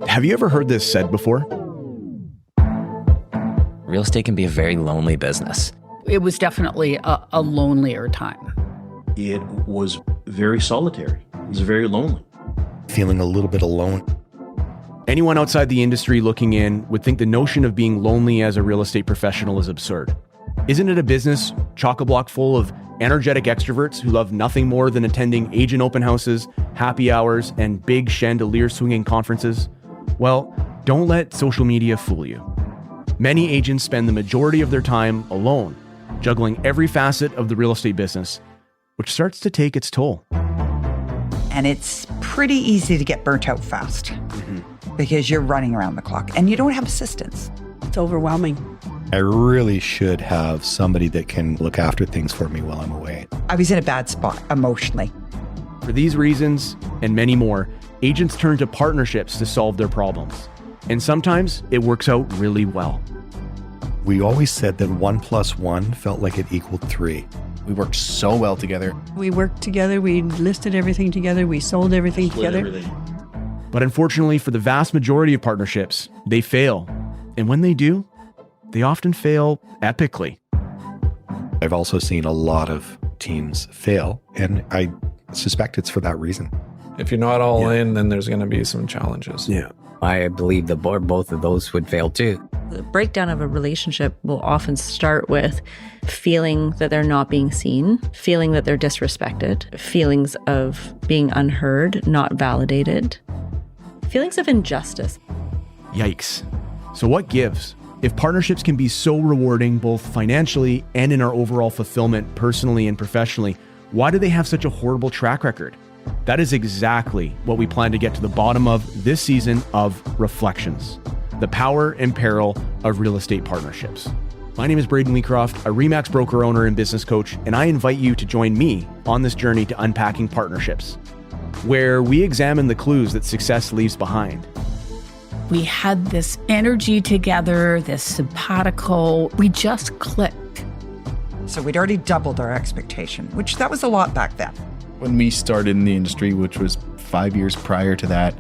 Have you ever heard this said before? Real estate can be a very lonely business. It was definitely a lonelier time. It was very solitary. It was very lonely. Feeling a little bit alone. Anyone outside the industry looking in would think the notion of being lonely as a real estate professional is absurd. Isn't it a business chock-a-block full of energetic extroverts who love nothing more than attending agent open houses, happy hours, and big chandelier-swinging conferences? Well, don't let social media fool you. Many agents spend the majority of their time alone, juggling every facet of the real estate business, which starts to take its toll. And it's pretty easy to get burnt out fast because you're running around the clock and you don't have assistance. It's overwhelming. I really should have somebody that can look after things for me while I'm away. I was in a bad spot emotionally. For these reasons, and many more, agents turn to partnerships to solve their problems. And sometimes it works out really well. We always said that 1 + 1 felt like it equaled 3. We worked so well together. We worked together, we listed everything together, we sold everything together. But unfortunately, for the vast majority of partnerships, they fail. And when they do, they often fail epically. I've also seen a lot of teams fail, and I suspect it's for that reason. If you're not all in, then there's going to be some challenges. Yeah. I believe both of those would fail too. The breakdown of a relationship will often start with feeling that they're not being seen, feeling that they're disrespected, feelings of being unheard, not validated, feelings of injustice. Yikes. So what gives? If partnerships can be so rewarding both financially and in our overall fulfillment personally and professionally, why do they have such a horrible track record? That is exactly what we plan to get to the bottom of this season of Reflections, the power and peril of real estate partnerships. My name is Braden Leecroft, a RE/MAX broker owner and business coach, and I invite you to join me on this journey to unpacking partnerships, where we examine the clues that success leaves behind. We had this energy together, this simpatico. We just clicked. So we'd already doubled our expectation, which that was a lot back then. When we started in the industry, which was 5 years prior to that,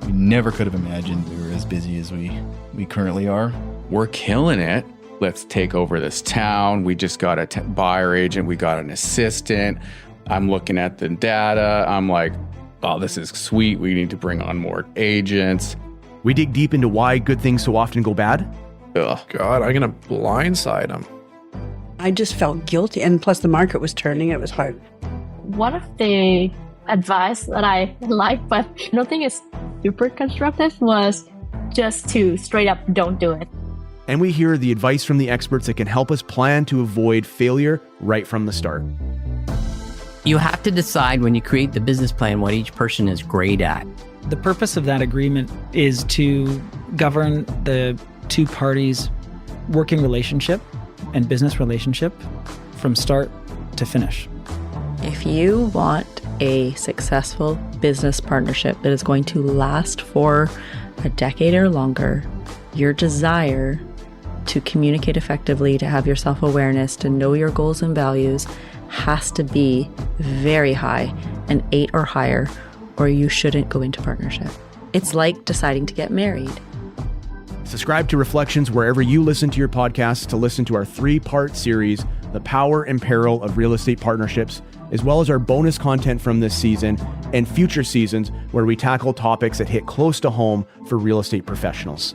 we never could have imagined we were as busy as we currently are. We're killing it. Let's take over this town. We just got a buyer agent. We got an assistant. I'm looking at the data. I'm like, oh, this is sweet. We need to bring on more agents. We dig deep into why good things so often go bad. Ugh. God, I'm going to blindside them. I just felt guilty, and plus the market was turning. It was hard. One of the advice that I like, but I don't think it's super constructive, was just to straight up don't do it. And we hear the advice from the experts that can help us plan to avoid failure right from the start. You have to decide when you create the business plan what each person is great at. The purpose of that agreement is to govern the two parties' working relationship and business relationship from start to finish. If you want a successful business partnership that is going to last for a decade or longer, your desire to communicate effectively, to have your self-awareness, to know your goals and values has to be very high, an 8 or higher, or you shouldn't go into partnership. It's like deciding to get married. Subscribe to Reflections wherever you listen to your podcasts to listen to our 3-part series, The Power and Peril of Real Estate Partnerships, as well as our bonus content from this season and future seasons where we tackle topics that hit close to home for real estate professionals.